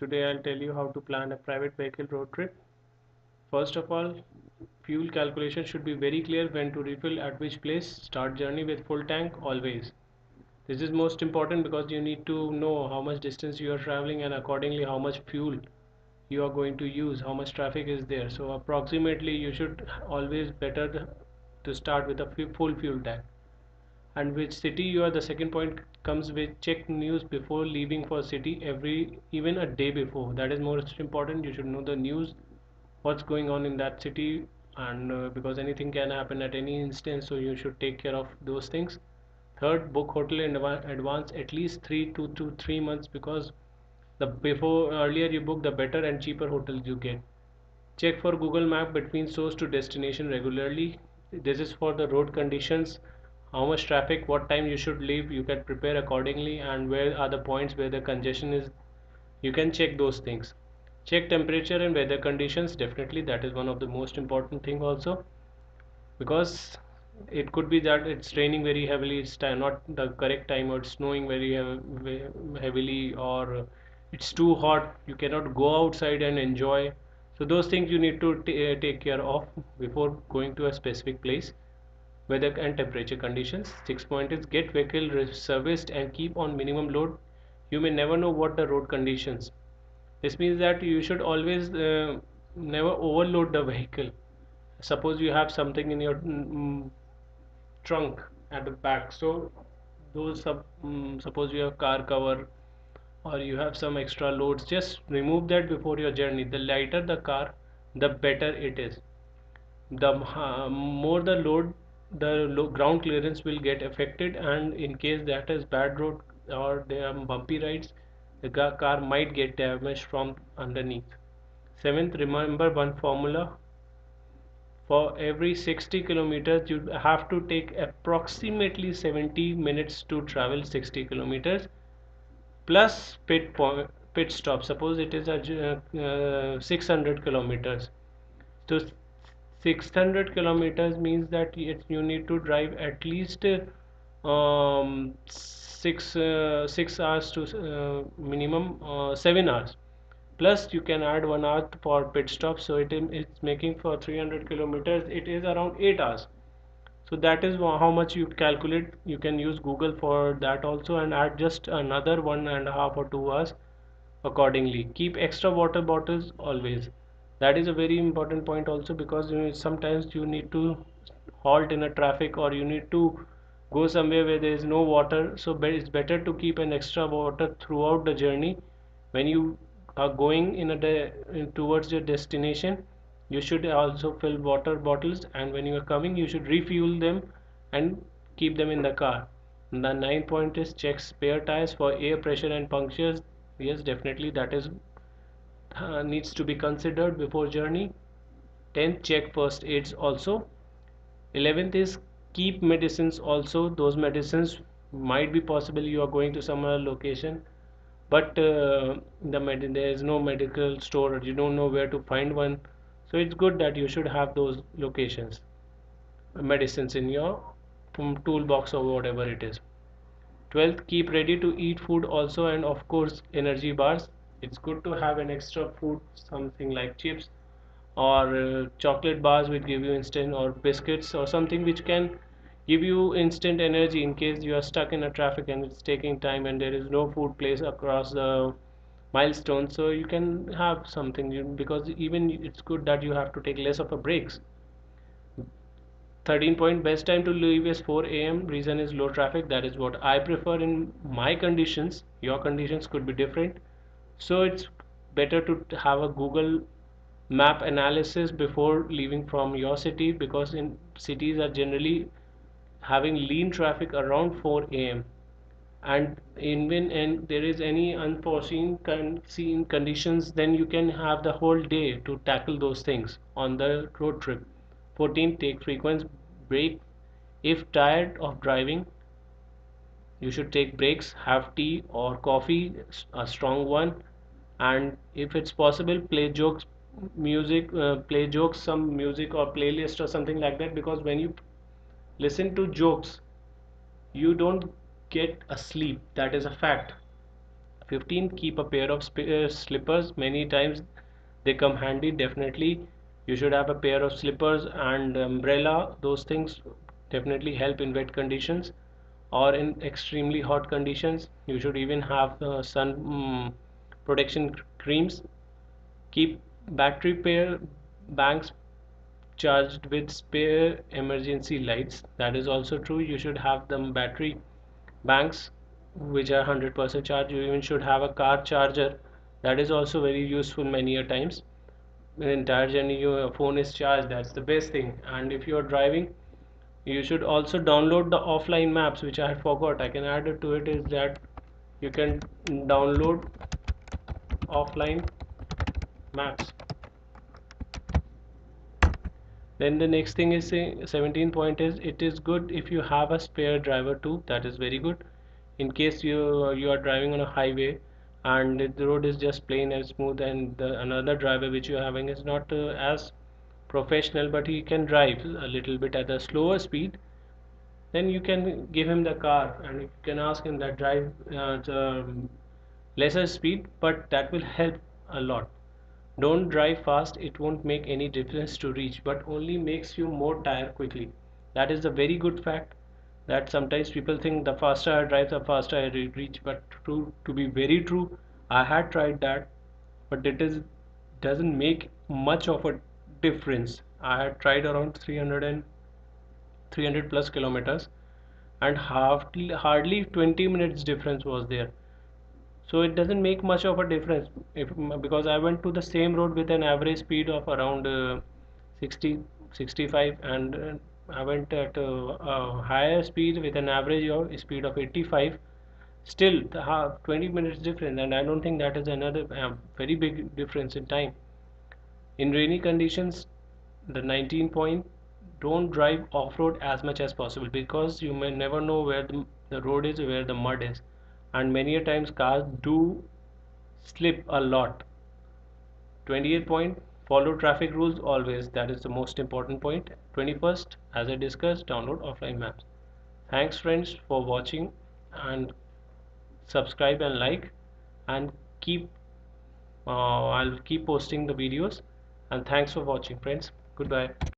Today I'll tell you how to plan a private vehicle road trip. First of all, fuel calculation should be very clear: when to refill at which place. Start journey with full tank always. This is most important because you need to know how much distance you are traveling and accordingly how much fuel you are going to use, how much traffic is there. So approximately you should always better to start with a full fuel tank. And which city you are, the second point comes with check news before leaving for city, every even a day before. That is most important. You should know the news, what's going on in that city, and because anything can happen at any instant, so you should take care of those things. Third, book hotel in advance at least 3 to 3 months, because the before earlier you book, the better and cheaper hotels you get. Check for Google Map between source to destination regularly. This is for the road conditions, how much traffic, what time you should leave. You can prepare accordingly, and where are the points where the congestion is. You can check those things. Check temperature and weather conditions. Definitely, that is one of the most important thing also, because it could be that it's raining very heavily, it's not the correct time, or it's snowing very heavily, or it's too hot, you cannot go outside and enjoy. So those things you need to take care of before going to a specific place. Weather and temperature conditions. Sixth point is get vehicle serviced and keep on minimum load. You may never know what the road conditions. This means that you should always never overload the vehicle. Suppose you have something in your trunk at the back, so suppose you have car cover or you have some extra loads, just remove that before your journey. The lighter the car, the better it is. The more the load, the ground clearance will get affected, and in case that is bad road or there are bumpy rides, the car might get damaged from underneath. Seventh, remember one formula: for every 60 kilometers you have to take approximately 70 minutes to travel 60 kilometers plus pit stop. Suppose it is a 600 kilometers, so 600 kilometers means that you need to drive at least 6 hours to minimum 7 hours, plus you can add 1 hour for pit stop, so it's making for 300 kilometers it is around 8 hours. So that is how much you calculate. You can use Google for that also and add just another 1.5 or 2 hours accordingly. Keep extra water bottles always. That is a very important point also, because sometimes you need to halt in a traffic, or you need to go somewhere where there is no water, so it's better to keep an extra water throughout the journey. When you are going towards your destination, you should also fill water bottles, and when you are coming you should refuel them and keep them in the car. And the ninth point is check spare tires for air pressure and punctures. Yes, definitely that is needs to be considered before journey. 10th, check first aids also. 11th is keep medicines also. Those medicines might be possible you are going to some other location, but there is no medical store, or you don't know where to find one, so it's good that you should have those locations, medicines in your toolbox or whatever it is. 12th, keep ready to eat food also, and of course energy bars. It's good to have an extra food, something like chips or chocolate bars which give you instant, or biscuits or something which can give you instant energy in case you are stuck in a traffic and it's taking time and there is no food place across the milestone. So you can have something, because even it's good that you have to take less of a breaks. 13 point, best time to leave is 4 a.m. reason is low traffic. That is what I prefer in my conditions. Your conditions could be different, so it's better to have a Google map analysis before leaving from your city, because in cities are generally having lean traffic around 4 a.m. and and there is any unforeseen conditions, then you can have the whole day to tackle those things on the road trip. 14, take frequent break. If tired of driving, you should take breaks, have tea or coffee, a strong one, and if it's possible, play jokes, some music or playlist or something like that, because when you listen to jokes, you don't get asleep. That is a fact. 15, keep a pair of slippers. Many times they come handy. Definitely you should have a pair of slippers and umbrella. Those things definitely help in wet conditions or in extremely hot conditions. You should even have sun protection creams. Keep battery pair banks charged with spare emergency lights. That is also true. You should have them battery banks which are 100% charged. You even should have a car charger. That is also very useful many a times. The entire journey your phone is charged. That's the best thing. And if you are driving, you should also download the offline maps, which I had forgot. I can add it to it. Is that you can download offline maps. Then the next thing is 17 point is it is good if you have a spare driver too. That is very good. In case you are driving on a highway and the road is just plain and smooth, and another driver which you are having is not as professional, but he can drive a little bit at a slower speed, then you can give him the car and you can ask him that drive the lesser speed, but that will help a lot. Don't drive fast, it won't make any difference to reach, but only makes you more tired quickly. That is a very good fact, that sometimes people think the faster I drive, the faster I reach, but to be very true, I had tried that, but it is doesn't make much of a difference. I had tried around 300 plus kilometers, and hardly 20 minutes difference was there. So it doesn't make much of a difference if, because I went to the same road with an average speed of around 60 65, and I went at a higher speed with an average of speed of 85. Still the 20 minutes difference, and I don't think that is another very big difference in time. In rainy conditions, the 19 point, don't drive off-road as much as possible, because you may never know where the road is, where the mud is, and many a times cars do slip a lot. 28 point, follow traffic rules always. That is the most important point. 21st, as I discussed, download offline maps. Thanks friends for watching, and subscribe and like, and keep I'll keep posting the videos, and thanks for watching friends. Goodbye.